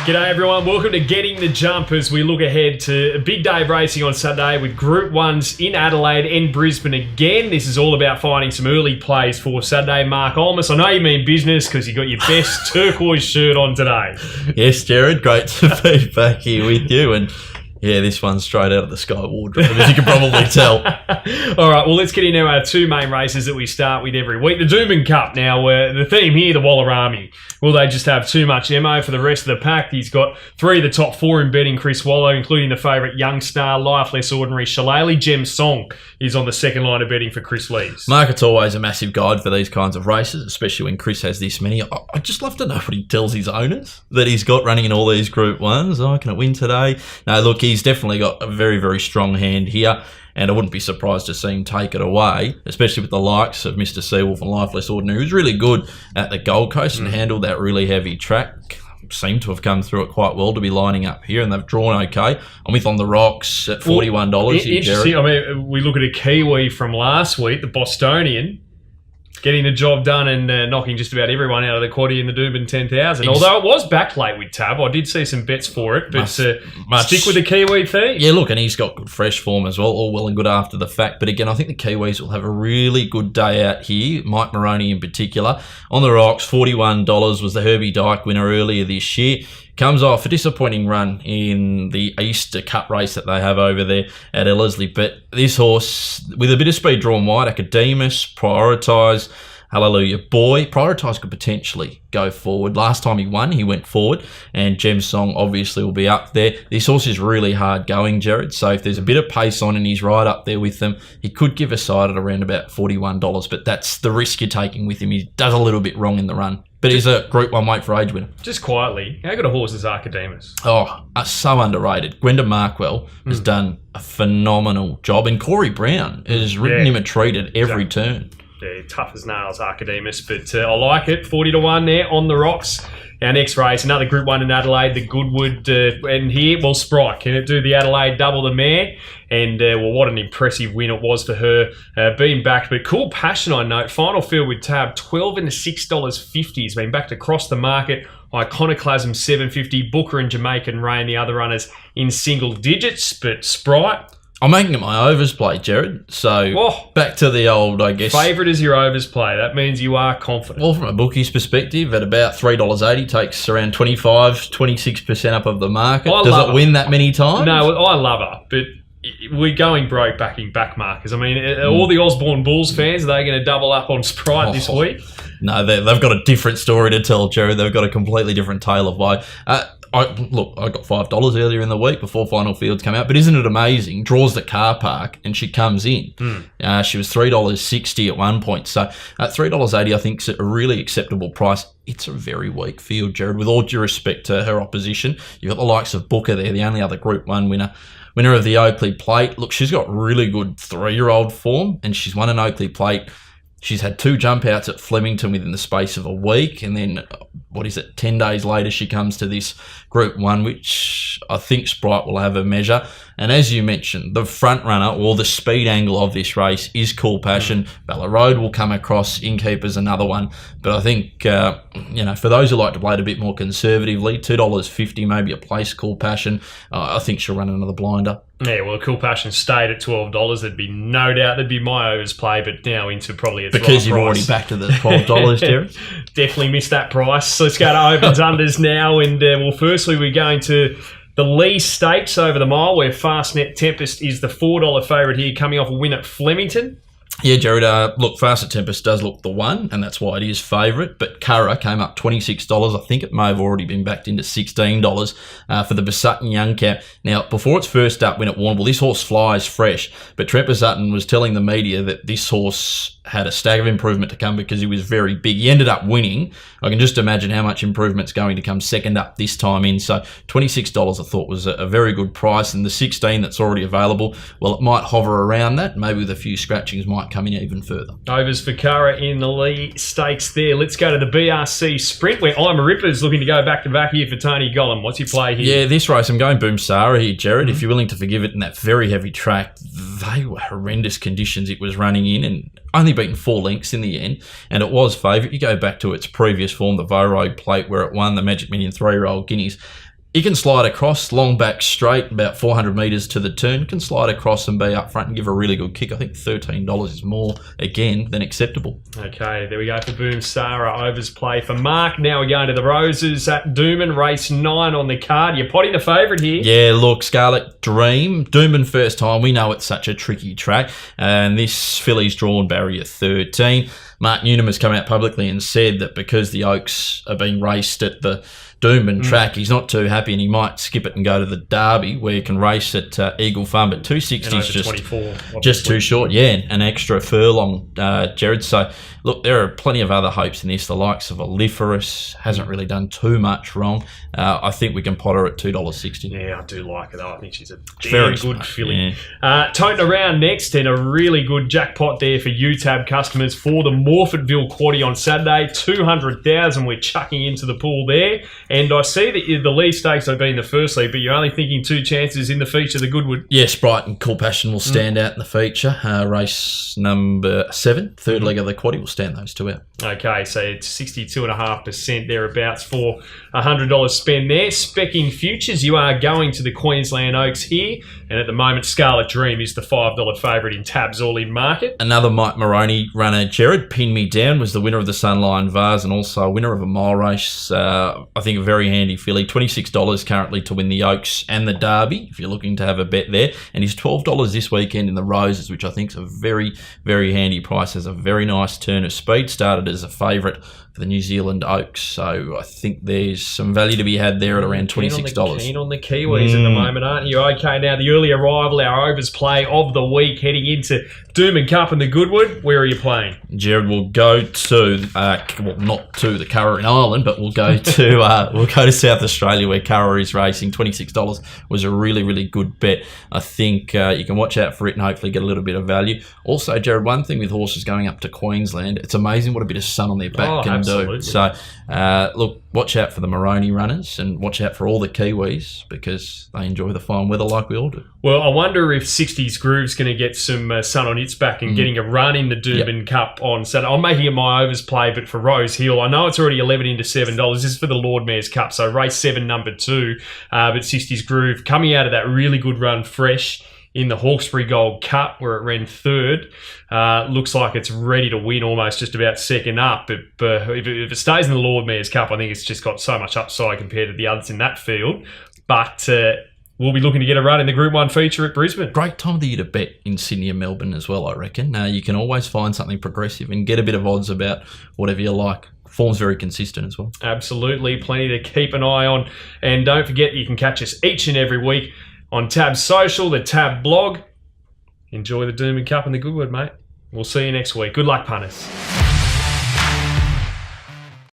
G'day everyone, welcome to Getting the Jump as we look ahead to a big day of racing on Saturday with Group 1s in Adelaide and Brisbane again. This is all about finding some early plays for Saturday. Mark Ohlmus, I know you mean business because you got your best turquoise shirt on today. Yes, Jared, great to be back here with you. And yeah, this one's straight out of the Sky wardrobe, as you can probably tell. All right, well, let's get into our two main races that we start with every week. The Doomben Cup. Now, the theme here, the Wallarami. Will they just have too much ammo for the rest of the pack? He's got three of the top four in betting Chris Wallow, including the favourite YOUNGSTAR, Life Less Ordinary, SHILLELAGH. Gem Song is on the second line of betting for Chris Lees. Mark, it's always a massive guide for these kinds of races, especially when Chris has this many. I'd just love to know what he tells his owners that he's got running in all these Group 1s. Oh, can it win today? No, look, he's definitely got a very, very strong hand here. And I wouldn't be surprised to see him take it away, especially with the likes of Mr. Seawolf and Life Less Ordinary, who's really good at the Gold Coast and handled that really heavy track. Seem to have come through it quite well to be lining up here, and they've drawn okay. I'm with On the Rocks at $41. Well, interesting. I mean, we look at a Kiwi from last week, the Bostonian, getting the job done and knocking just about everyone out of the quaddie in the Doomben 10,000. Although it was back late with Tab. I did see some bets for it, but stick with the Kiwi theme. Yeah, look, and he's got good fresh form as well, all well and good after the fact. But again, I think the Kiwis will have a really good day out here, Mike Moroney in particular. On the Rocks, $41 was the Herbie Dyke winner earlier this year. Comes off a disappointing run in the Easter Cup race that they have over there at Ellerslie. But this horse, with a bit of speed drawn wide, Academus, Prioritise, Hallelujah Boy. Prioritise could potentially go forward. Last time he won, he went forward. And Gem Song obviously will be up there. This horse is really hard going, Jared. So if there's a bit of pace on and he's right up there with them, he could give a side at around about $41. But that's the risk you're taking with him. He does a little bit wrong in the run. But he's a Group 1 weight for age winner. Just quietly, how good a horse is Archidemus? Oh, so underrated. Gwenda Markwell has done a phenomenal job. And Corey Brown has ridden him a treat at every turn. Yeah, tough as nails, Archidemus. But I like it. 40-1 there on the Rocks. Our next race, another Group 1 in Adelaide, the Goodwood. And here, well, Sprite. Can it do the Adelaide double the mare? And, well, what an impressive win it was for her, being backed. But Cool Passion, I note, final field with Tab, $12 and $6.50. Has been backed across the market. Iconoclasm, $7.50. Booker and Jamaican Rain, the other runners, in single digits. But Sprite... I'm making it my overs play, Jared. So back to the old, I guess. Favourite is your overs play. That means you are confident. Well, from a bookie's perspective, at about $3.80, takes around 26% up of the market. Does it win that many times? No, I love her, but we're going broke backing back markers. I mean, all the Osborne Bulls fans, are they going to double up on Sprite this week? No, they've got a different story to tell, Jared. They've got a completely different tale of woe. I got $5 earlier in the week before final fields come out, but isn't it amazing? Draws the car park and she comes in. She was $3.60 at one point. So at $3.80, I think is a really acceptable price. It's a very weak field, Jared. With all due respect to her opposition, you've got the likes of Booker there, the only other Group 1 winner of the Oakley Plate. Look, she's got really good 3-year-old form and she's won an Oakley Plate. She's had 2 jump outs at Flemington within the space of a week. And then, 10 days later, she comes to this Group 1, which I think Sprite will have a measure. And as you mentioned, the front runner, or the speed angle of this race, is Cool Passion. Bella Road will come across. Innkeeper's another one. But I think, for those who like to play it a bit more conservatively, $2.50, maybe a place Cool Passion. I think she'll run another blinder. Yeah, well, Cool Passion stayed at $12. There'd be no doubt that'd be my overs play, but now into probably its because you've price. Already back to the $12, Jared. Definitely missed that price. So let's go to opens unders now, and firstly we're going to the Lee Stakes over the mile, where Fastnet Tempest is the $4 favourite here, coming off a win at Flemington. Yeah, Jared, look, Fastnet Tempest does look the one, and that's why it is favourite, but CURRAGH came up $26. I think it may have already been backed into $16 for the Besutton Young Cap. Now, before its first up win at Warrnambool, this horse flies fresh, but Trent Besutton was telling the media that this horse had a stag of improvement to come because he was very big. He ended up winning. I can just imagine how much improvement's going to come second up this time in. So $26 I thought was a very good price, and the 16 that's already available, well, it might hover around that. Maybe with a few scratchings might come in even further. Overs for CURRAGH in the Lee Stakes there. Let's go to the BRC Sprint, where I'm a Ripper's looking to go back-to-back here for Tony Gollum. What's your play here? Yeah, this race, I'm going BOOMSARA here, Jared. If you're willing to forgive it in that very heavy track, they were horrendous conditions it was running in, and only beaten 4 lengths in the end, and it was favourite. You go back to its previous form, the Vorogue Plate, where it won the Magic Million 3-year-old guineas. He can slide across, long back straight, about 400 metres to the turn. Can slide across and be up front and give a really good kick. I think $13 is more, again, than acceptable. Okay, there we go for Boomsara. Overs play for Mark. Now we're going to the Roses at Doomben. Race 9 on the card. You're potting the favourite here. Yeah, look, Scarlet Dream. Doomben first time. We know it's such a tricky track. And this filly's drawn barrier 13. Mark Newnham has come out publicly and said that because the Oaks are being raced at the Doomben track, he's not too happy and he might skip it and go to the Derby where you can race at Eagle Farm, but 260 is just too short. Yeah, an extra furlong, Gerard. So look, there are plenty of other hopes in this. The likes of Oliferous hasn't really done too much wrong. I think we can pot her at $2.60. Yeah, I do like her though. I think she's a very good smart filly. Yeah. Toting around next, and a really good jackpot there for UTAB customers for the Morphettville Quaddie on Saturday. 200,000 we're chucking into the pool there. And I see that the Lee Stakes have been the first lead, but you're only thinking 2 chances in the feature, the Goodwood. Yeah, Sprite and Cool Passion will stand out in the feature. Race number 7, third leg of the Quaddie, will stand those 2 out. Okay, so it's 62.5% thereabouts for $100 spend there. Specking futures, you are going to the Queensland Oaks here, and at the moment, Scarlet Dream is the $5 favourite in Tab's all-in market. Another Mike Moroney runner, Gerard, Pin Me Down, was the winner of the Sunline Vase and also a winner of a mile race. I think a very handy filly. $26 currently to win the Oaks and the Derby, if you're looking to have a bet there. And he's $12 this weekend in the Roses, which I think is a very, very handy price. Has a very nice turn of speed. Started as a favourite for the New Zealand Oaks. So I think there's some value to be had there at around $26. Keen on the Kiwis at the moment, aren't you? Okay, now the early arrival, our overs play of the week, heading into Doomben Cup and the Goodwood. Where are you playing? Gerard will go to, well, not to the Curragh in Ireland, but we'll go to South Australia where Curragh is racing. $26 was a really, really good bet. I think you can watch out for it and hopefully get a little bit of value. Also, Gerard, one thing with horses going up to Queensland, it's amazing what a bit of sun on their back can do. So, look, watch out for the Moroney runners and watch out for all the Kiwis because they enjoy the fine weather like we all do. Well, I wonder if 60s Groove's going to get some sun on its back and getting a run in the Doomben Cup on Saturday. I'm making it my overs play, but for Rosehill, I know it's already 11 into $7. This is for the Lord Mayor's Cup, so race 7, number 2. But 60s Groove coming out of that really good run fresh in the Hawkesbury Gold Cup where it ran 3rd. Looks like it's ready to win, almost just about second up. But if it stays in the Lord Mayor's Cup, I think it's just got so much upside compared to the others in that field. But we'll be looking to get a run in the Group 1 feature at Brisbane. Great time of the year to bet in Sydney and Melbourne as well, I reckon. You can always find something progressive and get a bit of odds about whatever you like. Form's very consistent as well. Absolutely. Plenty to keep an eye on. And don't forget, you can catch us each and every week on Tab Social, the Tab blog. Enjoy the Doomben Cup and the Goodwood, mate. We'll see you next week. Good luck, punters.